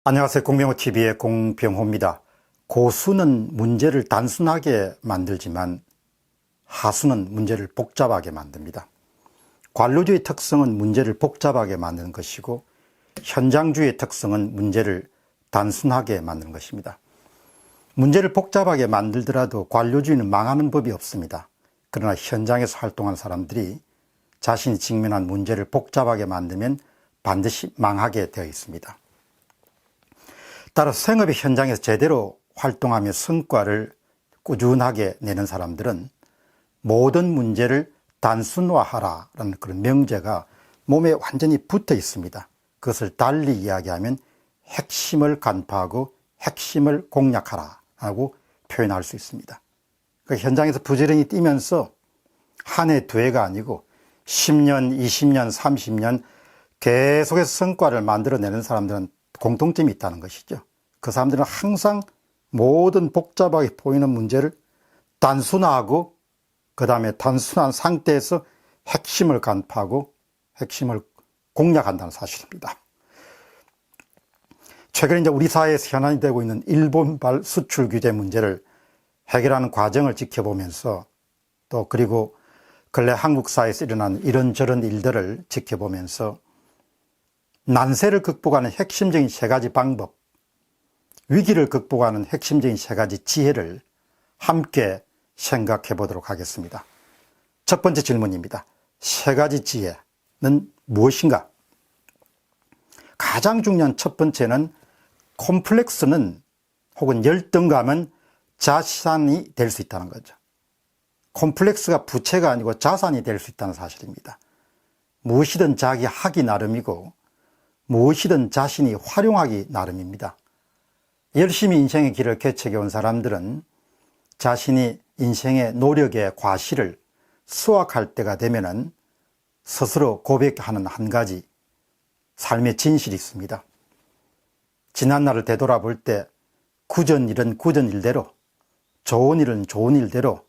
안녕하세요. 공병호TV의 공병호입니다. 고수는 문제를 단순하게 만들지만 하수는 문제를 복잡하게 만듭니다. 관료주의 특성은 문제를 복잡하게 만드는 것이고 현장주의의 특성은 문제를 단순하게 만드는 것입니다. 문제를 복잡하게 만들더라도 관료주의는 망하는 법이 없습니다. 그러나 현장에서 활동하는 사람들이 자신이 직면한 문제를 복잡하게 만들면 반드시 망하게 되어 있습니다. 따라서 생업의 현장에서 제대로 활동하며 성과를 꾸준하게 내는 사람들은 모든 문제를 단순화하라라는 그런 명제가 몸에 완전히 붙어 있습니다. 그것을 달리 이야기하면 핵심을 간파하고 핵심을 공략하라라고 표현할 수 있습니다. 그러니까 현장에서 부지런히 뛰면서 한 해, 두 해가 아니고 10년, 20년, 30년 계속해서 성과를 만들어내는 사람들은 공통점이 있다는 것이죠. 그 사람들은 항상 모든 복잡하게 보이는 문제를 단순화하고 그 다음에 단순한 상태에서 핵심을 간파하고 핵심을 공략한다는 사실입니다. 최근에 이제 우리 사회에서 현안이 되고 있는 일본발 수출 규제 문제를 해결하는 과정을 지켜보면서 또 그리고 근래 한국 사회에서 일어난 이런저런 일들을 지켜보면서 난세를 극복하는 핵심적인 세 가지 방법, 위기를 극복하는 핵심적인 세 가지 지혜를 함께 생각해 보도록 하겠습니다. 첫 번째 질문입니다. 세 가지 지혜는 무엇인가? 가장 중요한 첫 번째는 콤플렉스는 혹은 열등감은 자산이 될 수 있다는 거죠. 콤플렉스가 부채가 아니고 자산이 될 수 있다는 사실입니다. 무엇이든 자기 하기 나름이고 무엇이든 자신이 활용하기 나름입니다. 열심히 인생의 길을 개척해 온 사람들은 자신이 인생의 노력의 과실을 수확할 때가 되면은 스스로 고백하는 한 가지 삶의 진실이 있습니다. 지난 날을 되돌아볼 때 굳은 일은 굳은 일대로, 좋은 일은 좋은 일대로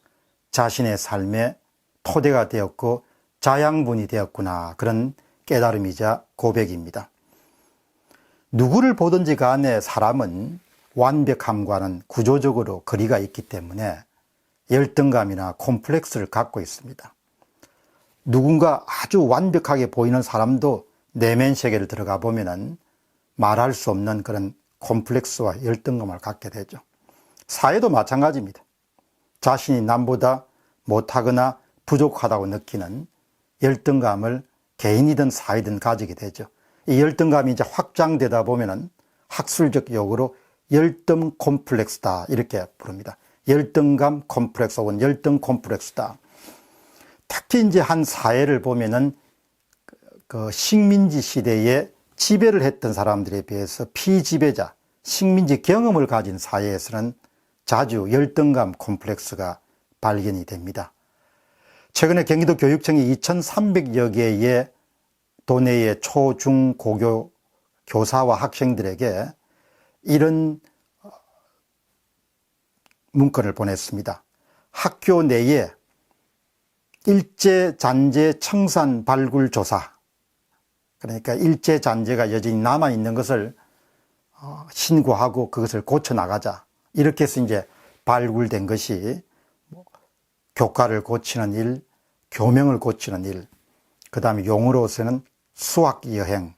자신의 삶의 토대가 되었고 자양분이 되었구나, 그런 깨달음이자 고백입니다. 누구를 보든지 간에 사람은 완벽함과는 구조적으로 거리가 있기 때문에 열등감이나 콤플렉스를 갖고 있습니다. 누군가 아주 완벽하게 보이는 사람도 내면 세계를 들어가 보면은 말할 수 없는 그런 콤플렉스와 열등감을 갖게 되죠. 사회도 마찬가지입니다. 자신이 남보다 못하거나 부족하다고 느끼는 열등감을 개인이든 사회든 가지게 되죠. 이 열등감이 이제 확장되다 보면은 학술적 용어로 열등 콤플렉스다, 이렇게 부릅니다. 열등감 콤플렉스 혹은 열등 콤플렉스다. 특히 이제 한 사회를 보면은 그 식민지 시대에 지배를 했던 사람들에 비해서 피지배자, 식민지 경험을 가진 사회에서는 자주 열등감 콤플렉스가 발견이 됩니다. 최근에 경기도 교육청이 2,300여 개의 도내의 초, 중, 고교 교사와 학생들에게 이런 문건을 보냈습니다. 학교 내에 일제잔재 청산 발굴 조사, 그러니까 일제잔재가 여전히 남아있는 것을 신고하고 그것을 고쳐나가자, 이렇게 해서 이제 발굴된 것이 교과를 고치는 일, 교명을 고치는 일, 그 다음에 용어로서는 수학여행,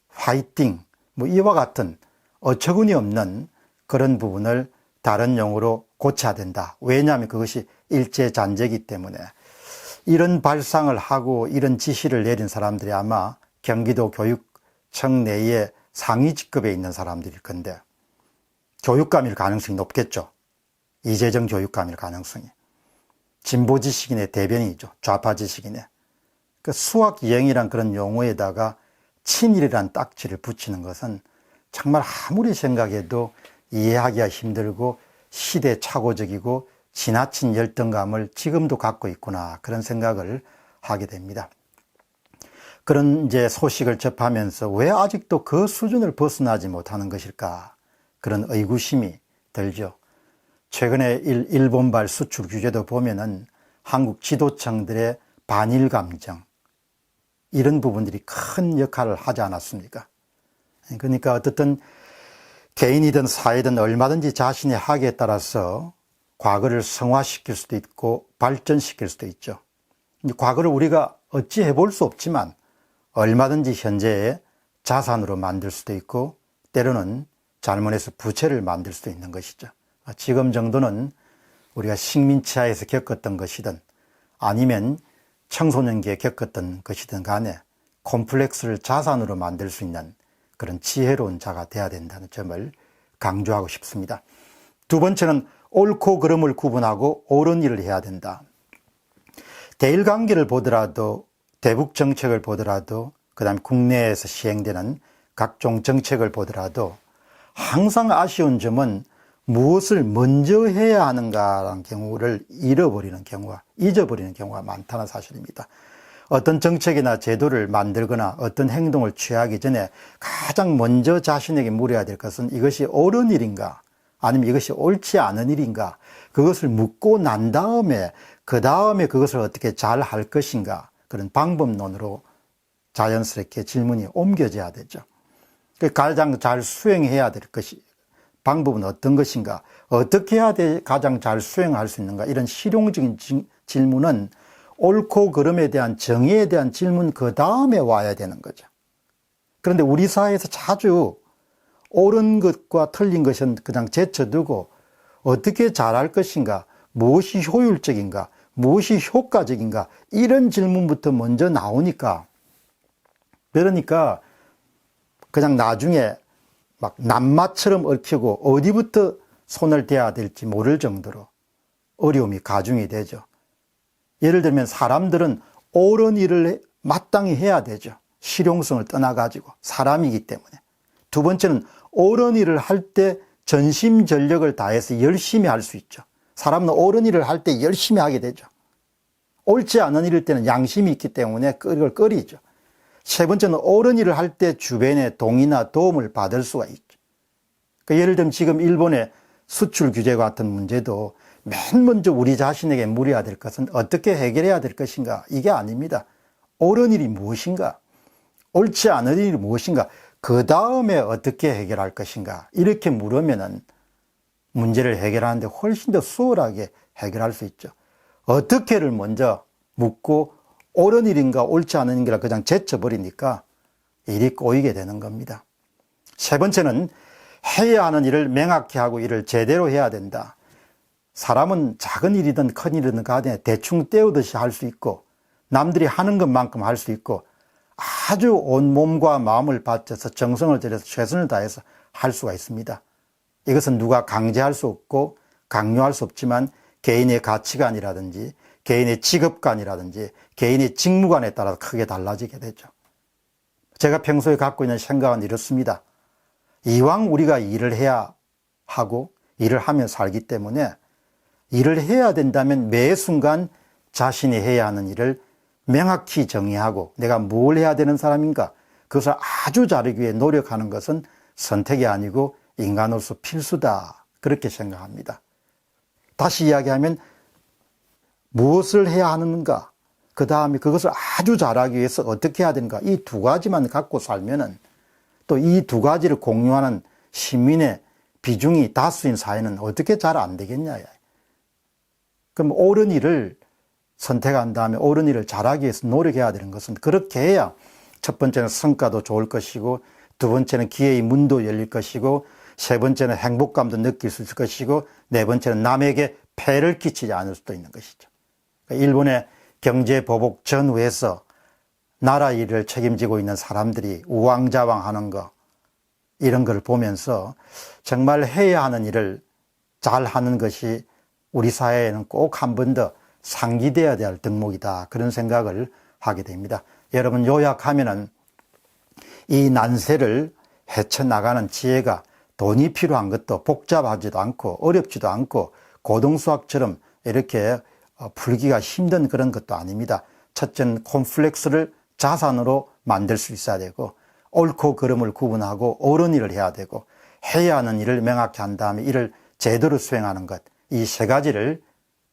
화이팅, 이와 같은 어처구니 없는 그런 부분을 다른 용어로 고쳐야 된다. 왜냐하면 그것이 일제잔재이기 때문에. 이런 발상을 하고 이런 지시를 내린 사람들이 아마 경기도 교육청 내에 상위 직급에 있는 사람들일 건데 교육감일 가능성이 높겠죠. 이재정 교육감일 가능성이. 진보 지식인의 대변이죠. 좌파 지식인의. 그 수학여행이란 그런 용어에다가 친일이란 딱지를 붙이는 것은 정말 아무리 생각해도 이해하기가 힘들고 시대착오적이고 지나친 열등감을 지금도 갖고 있구나, 그런 생각을 하게 됩니다. 그런 이제 소식을 접하면서 왜 아직도 그 수준을 벗어나지 못하는 것일까, 그런 의구심이 들죠. 최근에 일본발 수출 규제도 보면은 한국 지도층들의 반일 감정, 이런 부분들이 큰 역할을 하지 않았습니까? 그러니까 어떻든 개인이든 사회든 얼마든지 자신의 학에 따라서 과거를 성화시킬 수도 있고 발전시킬 수도 있죠. 과거를 우리가 어찌해 볼 수 없지만 얼마든지 현재의 자산으로 만들 수도 있고 때로는 잘못해서 부채를 만들 수도 있는 것이죠. 지금 정도는 우리가 식민지하에서 겪었던 것이든 아니면 청소년기에 겪었던 것이든 간에 콤플렉스를 자산으로 만들 수 있는 그런 지혜로운 자가 돼야 된다는 점을 강조하고 싶습니다. 두 번째는 옳고 그름을 구분하고 옳은 일을 해야 된다. 대일관계를 보더라도 대북 정책을 보더라도 그다음에 국내에서 시행되는 각종 정책을 보더라도 항상 아쉬운 점은 무엇을 먼저 해야 하는가라는 경우를 잊어버리는 경우가 많다는 사실입니다. 어떤 정책이나 제도를 만들거나 어떤 행동을 취하기 전에 가장 먼저 자신에게 물어야 될 것은 이것이 옳은 일인가 아니면 이것이 옳지 않은 일인가, 그것을 묻고 난 다음에 그 다음에 그것을 어떻게 잘 할 것인가, 그런 방법론으로 자연스럽게 질문이 옮겨져야 되죠. 가장 잘 수행해야 될 것이 방법은 어떤 것인가, 어떻게 해야 가장 잘 수행할 수 있는가, 이런 실용적인 질문은 옳고 그름에 대한 정의에 대한 질문 그 다음에 와야 되는 거죠. 그런데 우리 사회에서 자주 옳은 것과 틀린 것은 그냥 제쳐두고 어떻게 잘할 것인가, 무엇이 효율적인가, 무엇이 효과적인가, 이런 질문부터 먼저 나오니까, 그러니까 그냥 나중에 막 낱마처럼 얽히고 어디부터 손을 대야 될지 모를 정도로 어려움이 가중이 되죠. 예를 들면 사람들은 옳은 일을 마땅히 해야 되죠. 실용성을 떠나가지고 사람이기 때문에. 두 번째는 옳은 일을 할 때 전심전력을 다해서 열심히 할 수 있죠. 사람은 옳은 일을 할 때 열심히 하게 되죠. 옳지 않은 일일 때는 양심이 있기 때문에 그걸 꺼리죠. 세 번째는 옳은 일을 할 때 주변의 동의나 도움을 받을 수가 있죠. 그러니까 예를 들면 지금 일본의 수출 규제 같은 문제도 맨 먼저 우리 자신에게 물어야 될 것은 어떻게 해결해야 될 것인가, 이게 아닙니다. 옳은 일이 무엇인가, 옳지 않은 일이 무엇인가, 그 다음에 어떻게 해결할 것인가, 이렇게 물으면은 문제를 해결하는데 훨씬 더 수월하게 해결할 수 있죠. 어떻게를 먼저 묻고 옳은 일인가 옳지 않은 일인가 그냥 제쳐버리니까 일이 꼬이게 되는 겁니다. 세 번째는 해야 하는 일을 명확히 하고 일을 제대로 해야 된다. 사람은 작은 일이든 큰 일이든 간에 대충 때우듯이 할 수 있고 남들이 하는 것만큼 할 수 있고 아주 온몸과 마음을 바쳐서 정성을 들여서 최선을 다해서 할 수가 있습니다. 이것은 누가 강제할 수 없고 강요할 수 없지만 개인의 가치관이라든지 개인의 직업관이라든지 개인의 직무관에 따라 크게 달라지게 되죠. 제가 평소에 갖고 있는 생각은 이렇습니다. 이왕 우리가 일을 해야 하고 일을 하며 살기 때문에 일을 해야 된다면 매 순간 자신이 해야 하는 일을 명확히 정의하고 내가 뭘 해야 되는 사람인가, 그것을 아주 잘하기 위해 노력하는 것은 선택이 아니고 인간으로서 필수다, 그렇게 생각합니다. 다시 이야기하면 무엇을 해야 하는가, 그 다음에 그것을 아주 잘하기 위해서 어떻게 해야 되는가, 이 두 가지만 갖고 살면은 또 이 두 가지를 공유하는 시민의 비중이 다수인 사회는 어떻게 잘 안 되겠냐. 그럼 옳은 일을 선택한 다음에 옳은 일을 잘하기 위해서 노력해야 되는 것은, 그렇게 해야 첫 번째는 성과도 좋을 것이고 두 번째는 기회의 문도 열릴 것이고 세 번째는 행복감도 느낄 수 있을 것이고 네 번째는 남에게 폐를 끼치지 않을 수도 있는 것이죠. 일본의 경제 보복 전후에서 나라 일을 책임지고 있는 사람들이 우왕좌왕하는 거, 이런 걸 보면서 정말 해야 하는 일을 잘 하는 것이 우리 사회에는 꼭 한 번 더 상기되어야 될 덕목이다, 그런 생각을 하게 됩니다. 여러분, 요약하면은 이 난세를 헤쳐나가는 지혜가 돈이 필요한 것도 복잡하지도 않고 어렵지도 않고 고등수학처럼 이렇게 풀기가 힘든 그런 것도 아닙니다. 첫째는 콤플렉스를 자산으로 만들 수 있어야 되고 옳고 그름을 구분하고 옳은 일을 해야 되고 해야 하는 일을 명확히 한 다음에 이를 제대로 수행하는 것, 이 세 가지를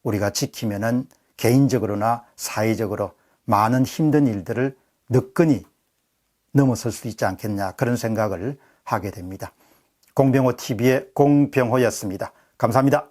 우리가 지키면은 개인적으로나 사회적으로 많은 힘든 일들을 느긋이 넘어설 수 있지 않겠냐, 그런 생각을 하게 됩니다. 공병호 TV의 공병호였습니다. 감사합니다.